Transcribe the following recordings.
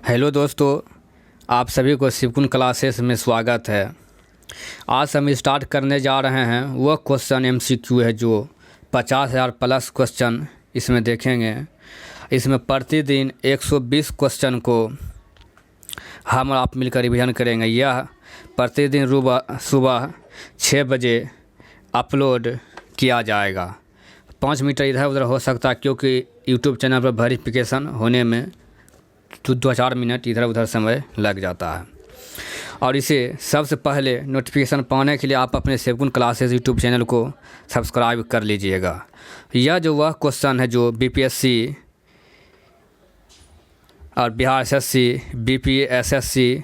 Hello दोस्तों, आप सभी को शिवकुन क्लासेस में स्वागत है। आज हम स्टार्ट करने जा रहे हैं वह क्वेश्चन एमसीक्यू है जो 50,000 प्लस क्वेश्चन इसमें देखेंगे। इसमें प्रतिदिन 120 क्वेश्चन को हम और आप मिलकर रिवीजन करेंगे। यह प्रतिदिन सुबह 6 बजे अपलोड किया जाएगा। 5 मीटर इधर उधर हो सकता है क्योंकि यूट्यूब चैनल पर वेरिफिकेशन होने में 2-4 मिनट इधर उधर समय लग जाता है। और इसे सबसे पहले नोटिफिकेशन पाने के लिए आप अपने शिवकुन क्लासेस यूट्यूब चैनल को सब्सक्राइब कर लीजिएगा। यह जो वह क्वेश्चन है जो बीपीएससी और बिहार एसएससी, बीपीएसएससी,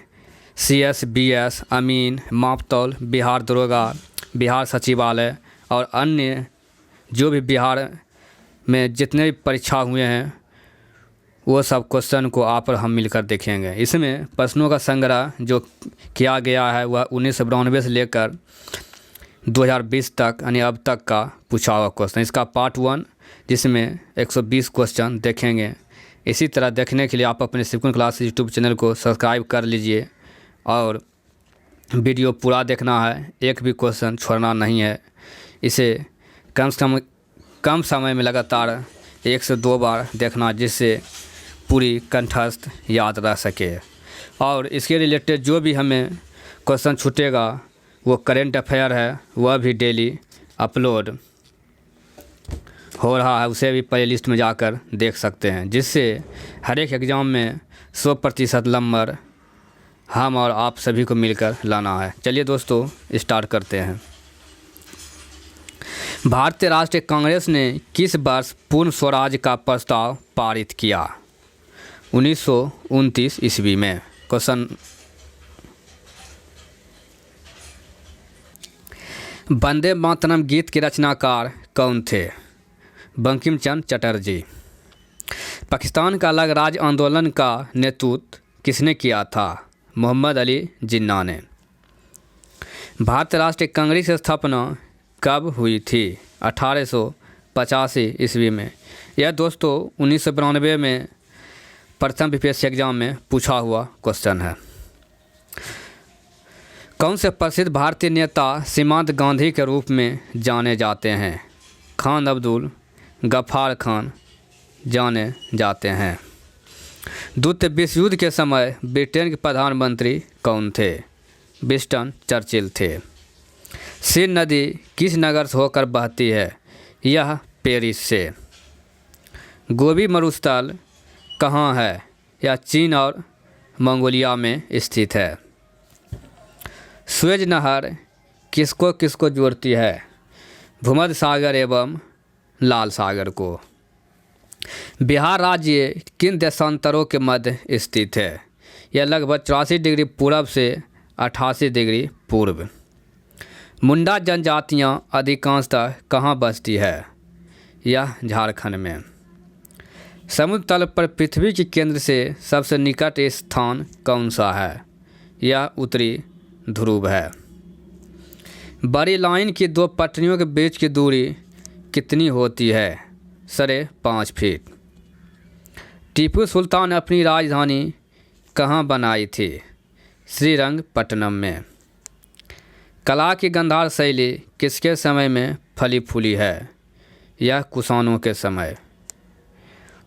सीएस, अमीन, मापतौल, बिहार दरोगा, बिहार सचिवालय और अन्य जो भी बिहार में जितने भी परीक्षा हुए हैं वो सब क्वेश्चन को आप और हम मिलकर देखेंगे। इसमें प्रश्नों का संग्रह जो किया गया है वह 1992 से लेकर 2020 तक यानी अब तक का पूछा हुआ क्वेश्चन। इसका पार्ट 1 जिसमें 120 क्वेश्चन देखेंगे। इसी तरह देखने के लिए आप अपने शिवकुन क्लास यूट्यूब चैनल को सब्सक्राइब कर लीजिए और वीडियो पूरा देखना है, एक भी क्वेश्चन छोड़ना नहीं है। इसे कम समय में लगातार 1 से 2 बार देखना जिससे पूरी कंठस्थ याद रह सके। और इसके रिलेटेड जो भी हमें क्वेश्चन छूटेगा वो करेंट अफेयर है, वह भी डेली अपलोड हो रहा है, उसे भी प्लेलिस्ट में जाकर देख सकते हैं, जिससे हर एक एग्ज़ाम में 100% नंबर हम और आप सभी को मिलकर लाना है। चलिए दोस्तों स्टार्ट करते हैं। भारतीय राष्ट्रीय कांग्रेस ने किस वर्ष पूर्ण स्वराज का प्रस्ताव पारित किया? 1929 ईस्वी में। क्वेश्चन वंदे मातरम गीत के रचनाकार कौन थे? बंकिम चंद्र चटर्जी। पाकिस्तान का अलग राज्य आंदोलन का नेतृत्व किसने किया था? मोहम्मद अली जिन्ना ने। भारतीय राष्ट्रीय कांग्रेस की स्थापना कब हुई थी? 1885 ईस्वी में। यह दोस्तों 1992 में प्रथम बीपीएससी एग्जाम में पूछा हुआ क्वेश्चन है। कौन से प्रसिद्ध भारतीय नेता सीमांत गांधी के रूप में जाने जाते हैं? खान अब्दुल गफ्फार खान जाने जाते हैं। द्वितीय विश्व युद्ध के समय ब्रिटेन के प्रधानमंत्री कौन थे? विंस्टन चर्चिल थे। सीन नदी किस नगर से होकर बहती है? यह पेरिस से। गोबी मरुस्थल कहाँ है? यह चीन और मंगोलिया में स्थित है। सुएज नहर किसको किसको जोड़ती है? भूमध्य सागर एवं लाल सागर को। बिहार राज्य किन देशांतरों के मध्य स्थित है? यह लगभग 84 डिग्री पूर्व से 88 डिग्री पूर्व। मुंडा जनजातियाँ अधिकांशतः कहाँ बसती है? यह झारखंड में। समुद्र तल पर पृथ्वी के केंद्र से सबसे निकट स्थान कौन सा है? यह उत्तरी ध्रुव है। बड़ी लाइन की 2 पटरियों के बीच की दूरी कितनी होती है? 5.5 फीट। टीपू सुल्तान ने अपनी राजधानी कहाँ बनाई थी? श्रीरंगपट्टनम में। कला की गंधार शैली किसके समय में फली फूली है? यह कुषाणों के समय।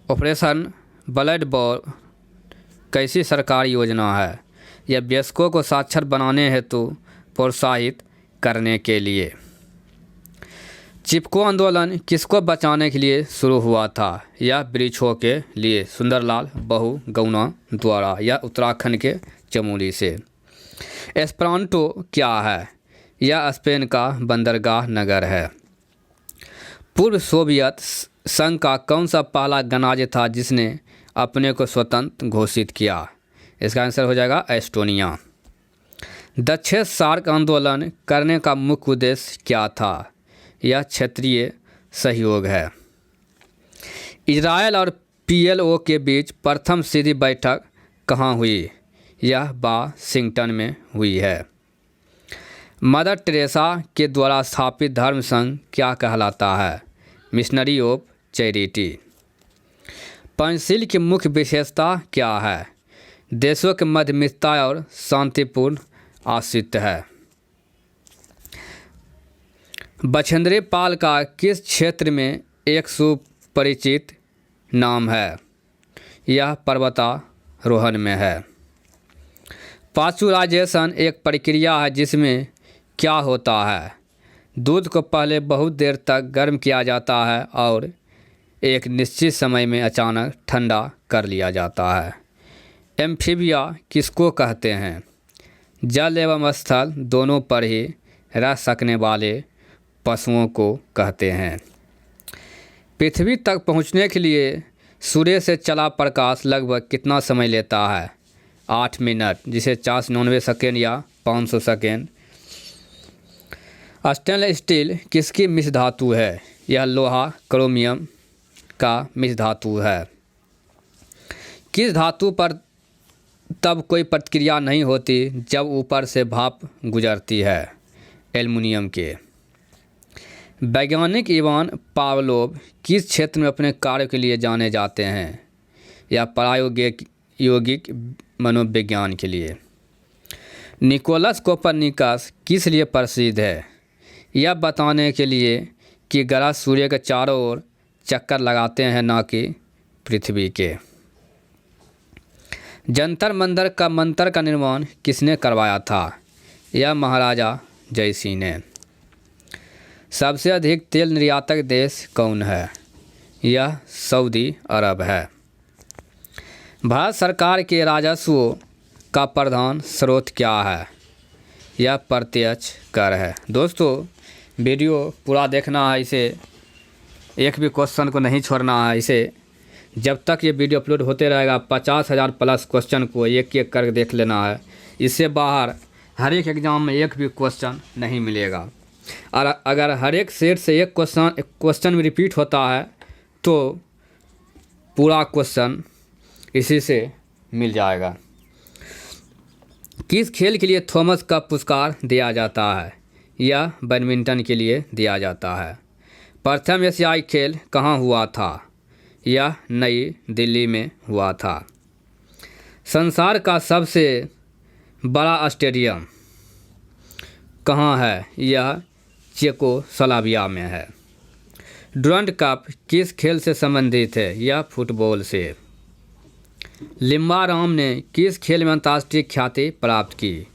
ऑपरेशन ब्लड बॉल कैसी सरकारी योजना है? यह वयस्कों को साक्षर बनाने हेतु प्रोत्साहित करने के लिए। चिपको आंदोलन किसको बचाने के लिए शुरू हुआ था? यह वृक्षों के लिए। सुंदरलाल बहुगुणा द्वारा। यह उत्तराखंड के चमोली से। एस्पेरांटो क्या है? यह स्पेन का बंदरगाह नगर है। पूर्व सोवियत संघ का कौन सा पहला गणराज्य था जिसने अपने को स्वतंत्र घोषित किया? इसका आंसर हो जाएगा एस्टोनिया। दक्षिण सार्क आंदोलन करने का मुख्य उद्देश्य क्या था? यह क्षेत्रीय सहयोग है। इजरायल और पीएलओ के बीच प्रथम सीधी बैठक कहाँ हुई? यह वाशिंगटन में हुई है। मदर टेरेसा के द्वारा स्थापित धर्म संघ क्या कहलाता है? Missionary of charity. पंचशील की मुख्य विशेषता क्या है? देशों के मध्य मित्रता और शांतिपूर्ण अस्तित्व है। बछेंद्री पाल का किस क्षेत्र में एक सुपरिचित नाम है? यह पर्वतारोहण में है। पाश्चुराइजेशन एक प्रक्रिया है जिसमें क्या होता है? दूध को पहले बहुत देर तक गर्म किया जाता है और एक निश्चित समय में अचानक ठंडा कर लिया जाता है। एम्फीबिया किसको कहते हैं? जल एवं स्थल दोनों पर ही रह सकने वाले पशुओं को कहते हैं। पृथ्वी तक पहुंचने के लिए सूर्य से चला प्रकाश लगभग कितना समय लेता है? 8 मिनट, जिसे 499 सेकेंड या 500 सेकेंड। स्टेनलेस स्टील किसकी मिश्र धातु है? यह लोहा क्रोमियम का मिश्र धातु है। किस धातु पर तब कोई प्रतिक्रिया नहीं होती जब ऊपर से भाप गुजरती है? एल्युमिनियम के। वैज्ञानिक इवान पावलोव किस क्षेत्र में अपने कार्य के लिए जाने जाते हैं? या प्रायोगिक मनोविज्ञान के लिए। निकोलस कोपरनिकस किस लिए प्रसिद्ध है? यह बताने के लिए कि ग्रह सूर्य के चारों ओर चक्कर लगाते हैं, न कि पृथ्वी के। जंतर मंतर का निर्माण किसने करवाया था? यह महाराजा जयसिंह ने। सबसे अधिक तेल निर्यातक देश कौन है? यह सऊदी अरब है। भारत सरकार के राजस्व का प्रधान स्रोत क्या है? यह प्रत्यक्ष कर है। दोस्तों, वीडियो पूरा देखना है, इसे एक भी क्वेश्चन को नहीं छोड़ना है। इसे जब तक ये वीडियो अपलोड होते रहेगा 50,000 प्लस क्वेश्चन को एक एक करके देख लेना है। इससे बाहर हर एक एग्ज़ाम में एक भी क्वेश्चन नहीं मिलेगा। और अगर हर एक सेट से एक क्वेश्चन में रिपीट होता है तो पूरा क्वेश्चन इसी से मिल जाएगा। किस खेल के लिए थॉमस कप पुरस्कार दिया जाता है? यह बैडमिंटन के लिए दिया जाता है। प्रथम एशियाई खेल कहाँ हुआ था? यह नई दिल्ली में हुआ था। संसार का सबसे बड़ा स्टेडियम कहाँ है? यह चेकोस्लोवाकिया में है। डुरंड कप किस खेल से संबंधित है? यह फुटबॉल से। लिम्बाराम ने किस खेल में अंतर्राष्ट्रीय ख्याति प्राप्त की?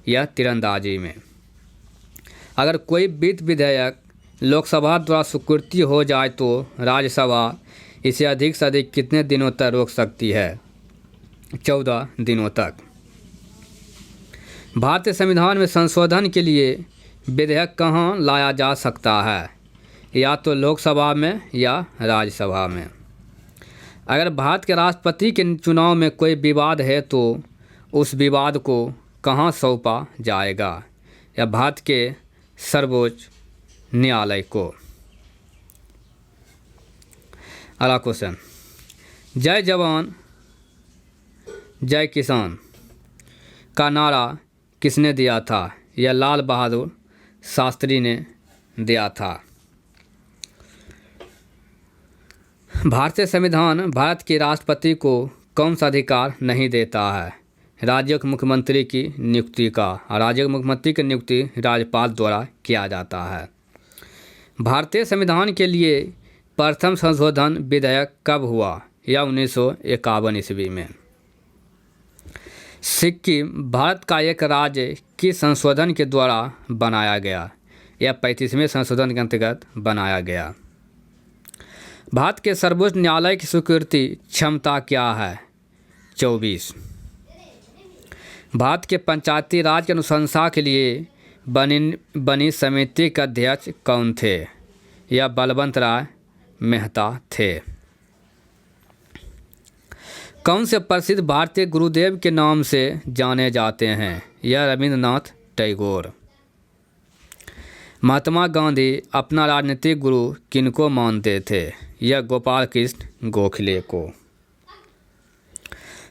यह तीरंदाजी में। अगर कोई वित्त विधेयक लोकसभा द्वारा स्वीकृति हो जाए तो राज्यसभा इसे अधिक से अधिक कितने दिनों तक रोक सकती है? 14 दिनों तक। भारतीय संविधान में संशोधन के लिए विधेयक कहाँ लाया जा सकता है? या तो लोकसभा में या राज्यसभा में। अगर भारत के राष्ट्रपति के चुनाव में कोई विवाद है तो उस विवाद को कहाँ सौंपा जाएगा? या भारत के सर्वोच्च न्यायालय को। अगला क्वेश्चन, जय जवान जय किसान का नारा किसने दिया था? यह लाल बहादुर शास्त्री ने दिया था। भारतीय संविधान भारत के राष्ट्रपति को कौन सा अधिकार नहीं देता है? राज्य के मुख्यमंत्री की नियुक्ति का। राज्य के मुख्यमंत्री की नियुक्ति राज्यपाल द्वारा किया जाता है। भारतीय संविधान के लिए प्रथम संशोधन विधेयक कब हुआ? यह 1951 ईस्वी में। सिक्किम भारत का एक राज्य किस संशोधन के द्वारा बनाया गया? यह 35वें संशोधन के अंतर्गत बनाया गया। भारत के सर्वोच्च न्यायालय की स्वीकृति क्षमता क्या है? 24। भारत के पंचायती राज की अनुशंसा के लिए बनी समिति के अध्यक्ष कौन थे? यह बलवंत राय मेहता थे। कौन से प्रसिद्ध भारतीय गुरुदेव के नाम से जाने जाते हैं? यह रविंद्रनाथ टैगोर। महात्मा गांधी अपना राजनीतिक गुरु किनको मानते थे? यह गोपाल कृष्ण गोखले को।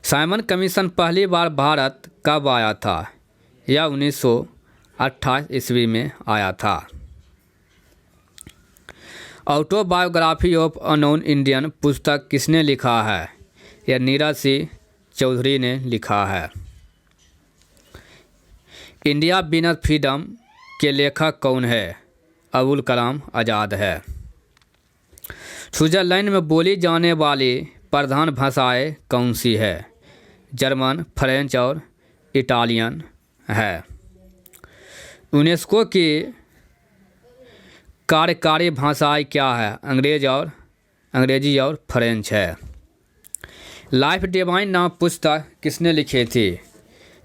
साइमन कमीशन पहली बार भारत कब आया था? यह 1928 ईस्वी में आया था। ऑटोबायोग्राफी ऑफ अननोन इंडियन पुस्तक किसने लिखा है? यह नीरज सिंह चौधरी ने लिखा है। इंडिया विनर फ्रीडम के लेखक कौन है? अबुल कलाम आज़ाद है। स्विट्ज़रलैंड में बोली जाने वाली प्रधान भाषाएं कौन सी है? जर्मन, फ्रेंच और इटालियन है। यूनेस्को की कार्यकारी भाषाएं क्या है? अंग्रेजी और फ्रेंच है। लाइफ डिवाइन नाम पुस्तक किसने लिखी थी?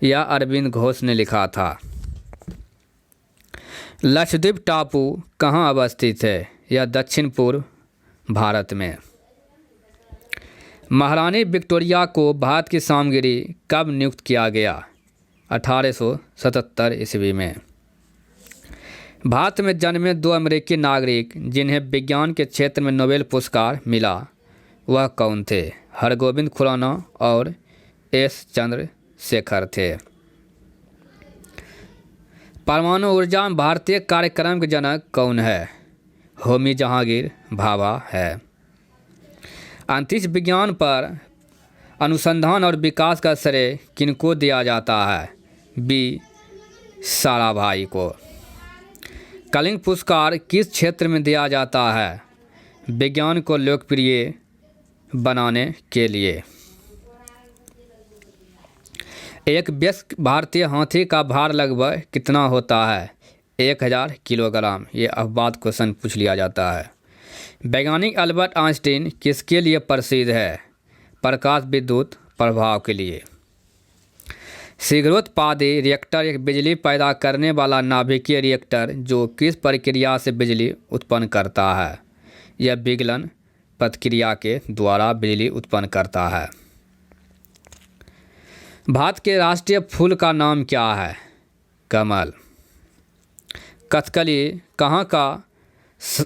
यह अरविंद घोष ने लिखा था। लक्षद्वीप टापू कहाँ अवस्थित है? यह दक्षिण पूर्व भारत में। महारानी विक्टोरिया को भारत की सामगिरी कब नियुक्त किया गया? 1877 ईस्वी में। भारत में जन्मे 2 अमेरिकी नागरिक जिन्हें विज्ञान के क्षेत्र में नोबेल पुरस्कार मिला, वह कौन थे? हरगोविंद खुराना और एस चंद्रशेखर थे। परमाणु ऊर्जा में भारतीय कार्यक्रम के जनक कौन है? होमी जहांगीर भाभा है। अंतरिक्ष विज्ञान पर अनुसंधान और विकास का श्रेय किनको दिया जाता है? बी साराभाई को। कलिंग पुरस्कार किस क्षेत्र में दिया जाता है? विज्ञान को लोकप्रिय बनाने के लिए। एक वयस्क भारतीय हाथी का भार लगभग कितना होता है? 1000 किलोग्राम। ये अपवाद क्वेश्चन पूछ लिया जाता है। वैज्ञानिक अल्बर्ट आइंस्टीन किसके लिए प्रसिद्ध है? प्रकाश विद्युत प्रभाव के लिए। शीघ्रोत्पादी रिएक्टर एक बिजली पैदा करने वाला नाभिकीय रिएक्टर जो किस प्रक्रिया से बिजली उत्पन्न करता है? यह विगलन प्रतिक्रिया के द्वारा बिजली उत्पन्न करता है। भारत के राष्ट्रीय फूल का नाम क्या है? कमल। कथकली कहाँ का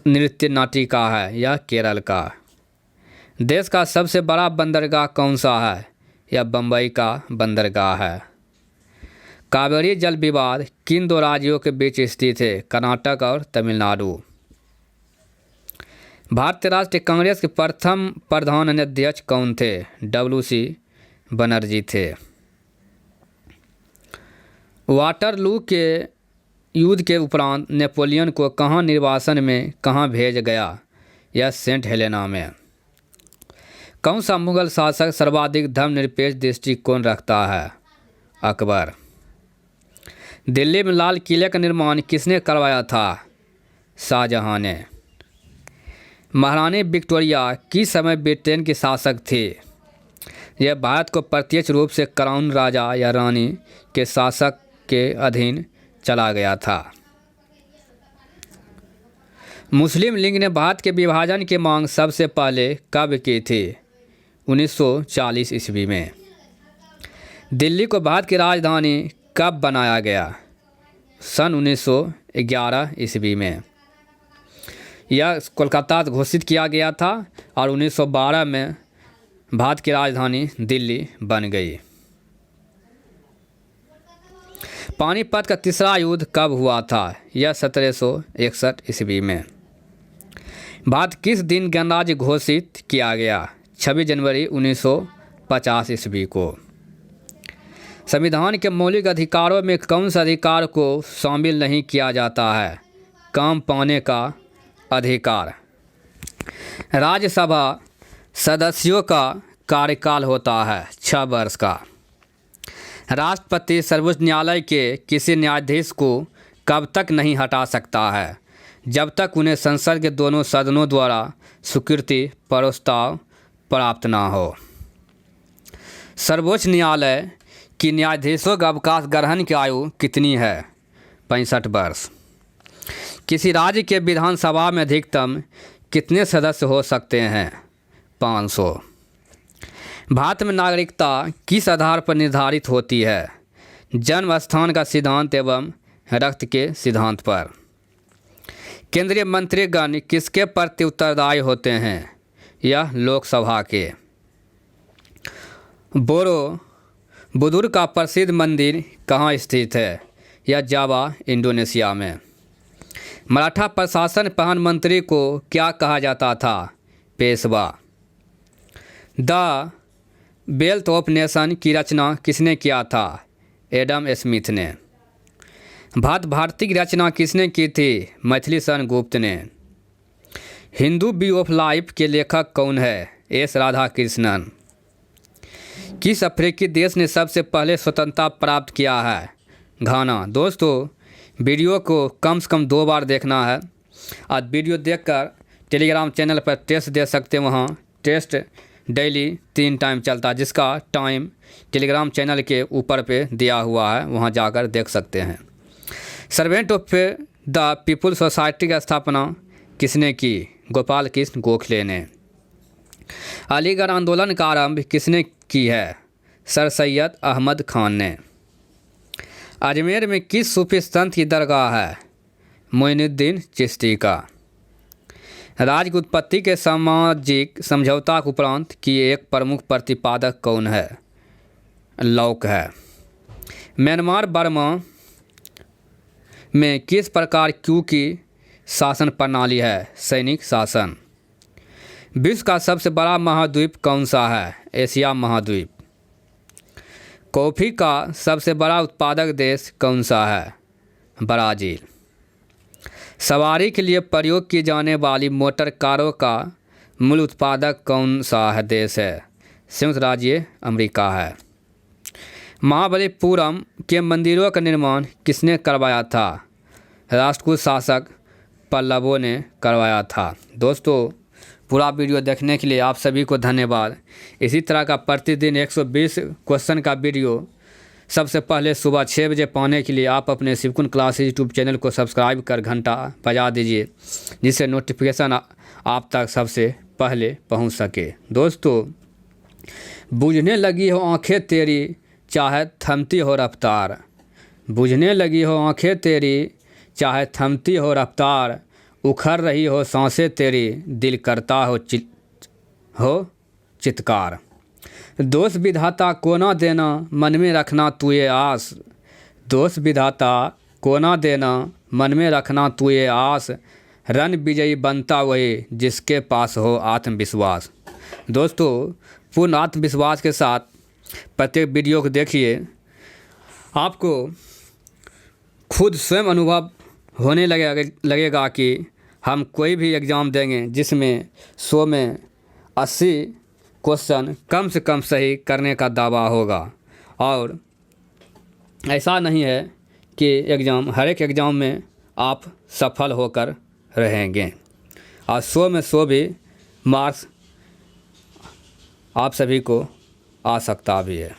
नृत्य नाटिका है? यह केरल का। देश का सबसे बड़ा बंदरगाह कौन सा है? यह बम्बई का बंदरगाह है। कावेरी जल विवाद किन 2 राज्यों के बीच स्थित है? कर्नाटक और तमिलनाडु। भारतीय राष्ट्रीय कांग्रेस के प्रथम प्रधान अध्यक्ष कौन थे? WC बनर्जी थे। वाटरलू के युद्ध के उपरांत नेपोलियन को कहाँ निर्वासन में कहाँ भेज गया? यह सेंट हेलेना में। कौन सा मुगल शासक सर्वाधिक धर्मनिरपेक्ष दृष्टिकोण रखता है? अकबर। दिल्ली में लाल किले का निर्माण किसने करवाया था? शाहजहां ने। महारानी विक्टोरिया किस समय ब्रिटेन की शासक थी? यह भारत को प्रत्यक्ष रूप से क्राउन राजा या रानी के शासक के अधीन चला गया था। मुस्लिम लीग ने भारत के विभाजन की मांग सबसे पहले कब की थी? 1940 ईस्वी में। दिल्ली को भारत की राजधानी कब बनाया गया? सन 1911 ईस्वी में। यह कोलकाता घोषित किया गया था और 1912 में भारत की राजधानी दिल्ली बन गई। पानीपत का तीसरा युद्ध कब हुआ था? यह 1761 ईस्वी में। भारत किस दिन गणराज्य घोषित किया गया? 26 जनवरी 1950 ईस्वी को। संविधान के मौलिक अधिकारों में कौन सा अधिकार को शामिल नहीं किया जाता है? काम पाने का अधिकार। राज्यसभा सदस्यों का कार्यकाल होता है 6 वर्ष का। राष्ट्रपति सर्वोच्च न्यायालय के किसी न्यायाधीश को कब तक नहीं हटा सकता है? जब तक उन्हें संसद के दोनों सदनों द्वारा स्वीकृति प्रस्ताव प्राप्त न हो। सर्वोच्च न्यायालय की न्यायाधीशों का अवकाश ग्रहण की आयु कितनी है? 65 वर्ष। किसी राज्य के विधानसभा में अधिकतम कितने सदस्य हो सकते हैं? 500। भारत में नागरिकता किस आधार पर निर्धारित होती है? जन्म स्थान का सिद्धांत एवं रक्त के सिद्धांत पर। केंद्रीय मंत्रीगण किसके प्रति उत्तरदायी होते हैं? यह लोकसभा के। बोरोबुदुर का प्रसिद्ध मंदिर कहाँ स्थित है? यह जावा इंडोनेशिया में। मराठा प्रशासन प्रधानमंत्री को क्या कहा जाता था? Peshwa. The wealth of nation की रचना किसने किया था? एडम स्मिथ ने। भात भारती की रचना किसने की थी? मैथिलीशरण गुप्त ने। हिंदू व्यू ऑफ लाइफ के लेखक कौन है? एस राधाकृष्णन। किस अफ्रीकी देश ने सबसे पहले स्वतंत्रता प्राप्त किया है? घाना। दोस्तों, वीडियो को कम से कम 2 बार देखना है। आज वीडियो देखकर टेलीग्राम चैनल पर टेस्ट दे सकते हैं। वहाँ टेस्ट डेली 3 टाइम चलता है, जिसका टाइम टेलीग्राम चैनल के ऊपर पे दिया हुआ है, वहाँ जाकर देख सकते हैं। Servant of the people society की स्थापना किसने की? गोपाल कृष्ण गोखले ने। अलीगढ़ आंदोलन का आरंभ किसने की है? सर सैयद अहमद खान ने। अजमेर में किस सूफी संत की दरगाह है? मोइनुद्दीन चिश्ती का। राज्य की उत्पत्ति के सामाजिक समझौता के उपरांत की एक प्रमुख प्रतिपादक कौन है? लॉक है। म्यांमार बर्मा में किस प्रकार क्यू की शासन प्रणाली है? सैनिक शासन। विश्व का सबसे बड़ा महाद्वीप कौन सा है? एशिया महाद्वीप। कॉफ़ी का सबसे बड़ा उत्पादक देश कौन सा है? ब्राज़ील। सवारी के लिए प्रयोग की जाने वाली मोटर कारों का मूल उत्पादक कौन सा है देश है? संयुक्त राज्य अमेरिका है। महाबलीपुरम के मंदिरों का निर्माण किसने करवाया था? राष्ट्रकूट शासक पल्लवों ने करवाया था। दोस्तों, पूरा वीडियो देखने के लिए आप सभी को धन्यवाद। इसी तरह का प्रतिदिन 120 क्वेश्चन का वीडियो सबसे पहले सुबह 6 बजे पाने के लिए आप अपने शिवकुंड क्लासेज यूट्यूब चैनल को सब्सक्राइब कर घंटा बजा दीजिए, जिससे नोटिफिकेशन आप तक सबसे पहले पहुंच सके। दोस्तों, बुझने लगी हो आंखें तेरी चाहे थमती हो रफ्तार, बुझने लगी हो आंखें तेरी चाहे थमती हो रफ्तार, उखड़ रही हो सांसें तेरी दिल करता हो चित्कार। दोष विधाता को ना देना मन में रखना तू ये आस, दोष विधाता को ना देना मन में रखना तू ये आस, रण विजयी बनता वही जिसके पास हो आत्मविश्वास। दोस्तों, पूर्ण आत्मविश्वास के साथ प्रत्येक वीडियो को देखिए, आपको खुद स्वयं अनुभव होने लगेगा कि हम कोई भी एग्ज़ाम देंगे जिसमें 100 में 80 क्वेश्चन कम से कम सही करने का दावा होगा। और ऐसा नहीं है कि हर एक एग्ज़ाम में आप सफल होकर रहेंगे, और 100 में 100 भी मार्क्स आप सभी को आ सकता भी है।